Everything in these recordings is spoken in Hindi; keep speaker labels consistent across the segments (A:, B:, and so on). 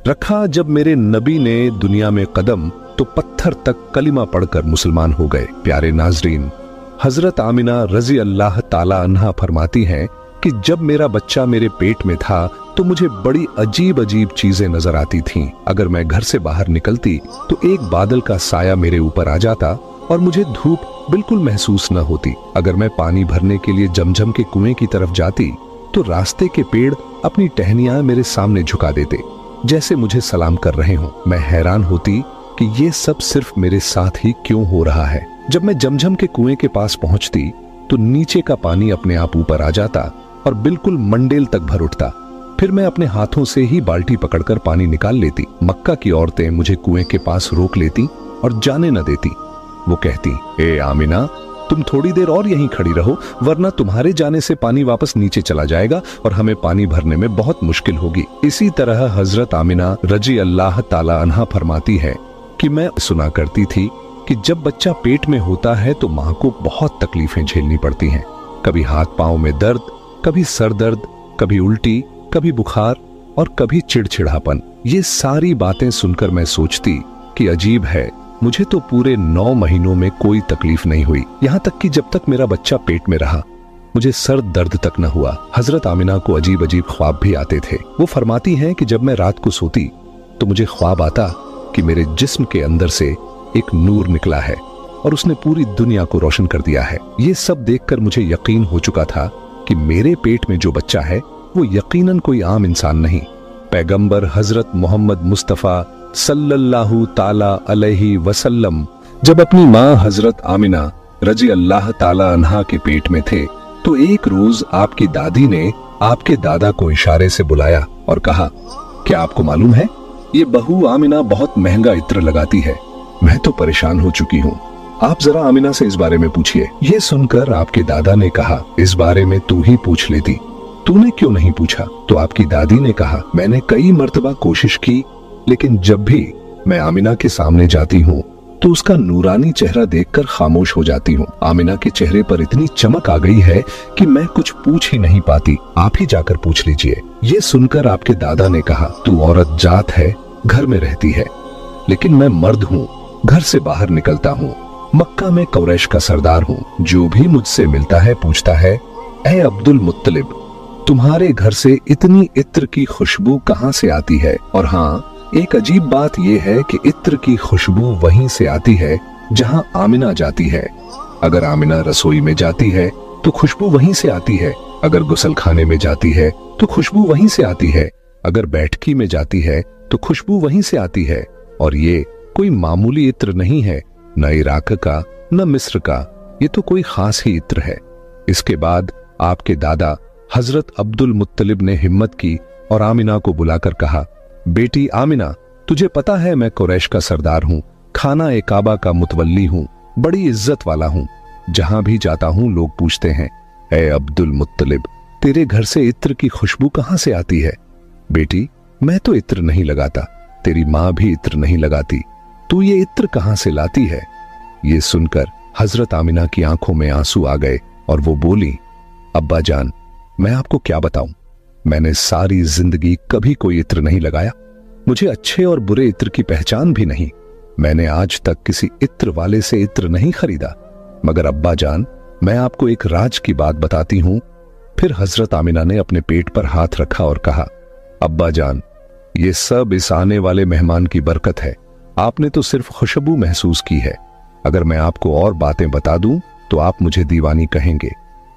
A: रखा जब मेरे नबी ने दुनिया में कदम तो पत्थर तक कलिमा पढ़कर मुसलमान हो गए। प्यारे नाजरीन, हजरत आमिना रजी अल्लाह ताला अन्हा फरमाती हैं कि जब मेरा बच्चा मेरे पेट में था तो मुझे बड़ी अजीब अजीब चीजें नजर आती थीं। अगर मैं घर से बाहर निकलती तो एक बादल का साया मेरे ऊपर आ जाता और मुझे धूप बिल्कुल महसूस न होती। अगर मैं पानी भरने के लिए जमजम के कुएं की तरफ जाती तो रास्ते के पेड़ अपनी टहनियां मेरे सामने झुका देते, जैसे मुझे सलाम कर रहे हों। मैं हैरान होती कि ये सब सिर्फ मेरे साथ ही क्यों हो रहा है। जब मैं जमजम के कुएं के पास पहुंचती तो नीचे का पानी अपने आप ऊपर आ जाता और बिल्कुल मंडेल तक भर उठता। फिर मैं अपने हाथों से ही बाल्टी पकड़कर पानी निकाल लेती। मक्का की औरतें मुझे कुएं के पास रोक लेती और जाने न देती। वो कहती, ए आमिना, तुम थोड़ी देर और यहीं खड़ी रहो, वरना तुम्हारे जाने से पानी वापस नीचे चला जाएगा और हमें पानी भरने में बहुत मुश्किल होगी। इसी तरह हजरत आमिना रजी अल्लाह ताला अन्हा फरमाती है कि मैं सुना करती थी कि जब बच्चा पेट में होता है तो माँ को बहुत तकलीफें झेलनी पड़ती हैं। कभी हाथ पांव में दर्द, कभी सर दर्द, कभी उल्टी, कभी बुखार और कभी चिड़चिड़ापन। ये सारी बातें सुनकर मैं सोचती कि अजीब है, मुझे तो पूरे 9 महीनों में कोई तकलीफ नहीं हुई। यहाँ तक कि जब तक मेरा बच्चा पेट में रहा मुझे सर दर्द तक न हुआ। हजरत आमिना को अजीब अजीब ख्वाब भी आते थे। वो फरमाती हैं कि जब मैं रात को सोती तो मुझे ख्वाब आता कि मेरे जिस्म के अंदर से एक नूर निकला है और उसने पूरी दुनिया को रोशन कर दिया है। ये सब देखकर मुझे यकीन हो चुका था कि मेरे पेट में जो बच्चा है वो यकीनन कोई आम इंसान नहीं, पैगंबर हजरत मोहम्मद मुस्तफ़ा सल्लल्लाहु ताला अलैहि वसल्लम जब अपनी माँ हजरत आमिना रजी अल्लाह ताला अन्हा के पेट में थे तो एक रोज आपकी दादी ने आपके दादा को इशारे से बुलाया और कहा, क्या आपको मालूम है ये बहू आमिना बहुत महंगा इत्र लगाती है। मैं तो परेशान हो चुकी हूँ, आप जरा आमिना से इस बारे में पूछिए। ये सुनकर आपके दादा ने कहा, इस बारे में तू ही पूछ लेती, तूने क्यों नहीं पूछा? तो आपकी दादी ने कहा, मैंने कई मर्तबा कोशिश की, लेकिन जब भी मैं आमिना के सामने जाती हूँ तो उसका नूरानी चेहरा देखकर खामोश हो जाती हूँ। आमिना के चेहरे पर इतनी चमक आ गई है कि मैं कुछ पूछ ही नहीं पाती, आप ही जाकर पूछ लीजिए। ये सुनकर आपके दादा ने कहा, तू औरत जात है, घर में रहती है, लेकिन मैं मर्द हूँ, घर से बाहर निकलता हूँ, मक्का में कुरैश का सरदार हूँ। जो भी मुझसे मिलता है पूछता है, ए अब्दुल मुत्तलिब, तुम्हारे घर से इतनी इत्र की खुशबू कहाँ से आती है? और हाँ, एक अजीब बात यह है कि इत्र की खुशबू वहीं से आती है जहां आमिना जाती है। अगर आमिना रसोई में जाती है तो खुशबू वहीं से आती है, अगर गुसलखाने में जाती है तो खुशबू वहीं से आती है, अगर बैठकी में जाती है तो खुशबू वहीं से आती है। और ये कोई मामूली इत्र नहीं है, न इराक का न मिस्र का, ये तो कोई खास ही इत्र है। इसके बाद आपके दादा हजरत अब्दुल मुत्तलिब ने हिम्मत की और आमिना को बुलाकर कहा, बेटी आमिना, तुझे पता है मैं कुरैश का सरदार हूँ, खाना ए काबा का मुतवल्ली हूँ, बड़ी इज्जत वाला हूँ। जहां भी जाता हूँ लोग पूछते हैं, ए अब्दुल मुत्तलिब, तेरे घर से इत्र की खुशबू कहाँ से आती है? बेटी, मैं तो इत्र नहीं लगाता, तेरी माँ भी इत्र नहीं लगाती, तू ये इत्र कहाँ से लाती है? ये सुनकर हजरत आमिना की आंखों में आंसू आ गए और वो बोली, अब्बा जान, मैं आपको क्या बताऊं, मैंने सारी जिंदगी कभी कोई इत्र नहीं लगाया, मुझे अच्छे और बुरे इत्र की पहचान भी नहीं, मैंने आज तक किसी इत्र वाले से इत्र नहीं खरीदा। मगर अब्बा जान, मैं आपको एक राज की बात बताती हूं। फिर हजरत आमिना ने अपने पेट पर हाथ रखा और कहा, अब्बा जान, ये सब इस आने वाले मेहमान की बरकत है, आपने तो सिर्फ खुशबू महसूस की है, अगर मैं आपको और बातें बता दूं तो आप मुझे दीवानी कहेंगे।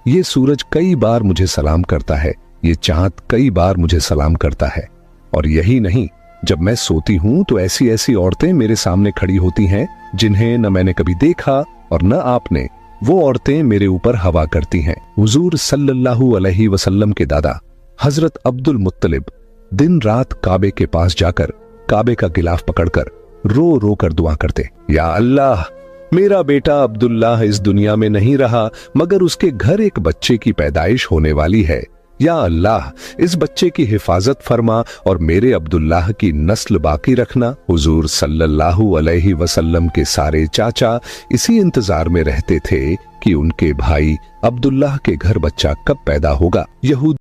A: ये सूरज कई बार मुझे सलाम करता है, ये चांद कई बार मुझे सलाम करता है, और यही नहीं, जब मैं सोती हूं तो ऐसी ऐसी औरतें मेरे सामने खड़ी होती हैं जिन्हें न मैंने कभी देखा और न आपने। वो औरतें मेरे ऊपर हवा करती हैं। हुजूर सल्लल्लाहु अलैहि वसल्लम के दादा हजरत अब्दुल मुत्तलिब दिन रात काबे के पास जाकर काबे का गिलाफ पकड़कर रो रो कर दुआ करते, या अल्लाह, मेरा बेटा अब्दुल्लाह इस दुनिया में नहीं रहा मगर उसके घर एक बच्चे की पैदाइश होने वाली है। या अल्लाह, इस बच्चे की हिफाजत फरमा और मेरे अब्दुल्लाह की नस्ल बाकी रखना। हुजूर सल्लल्लाहु अलैहि वसल्लम के सारे चाचा इसी इंतजार में रहते थे कि उनके भाई अब्दुल्लाह के घर बच्चा कब पैदा होगा। यहूद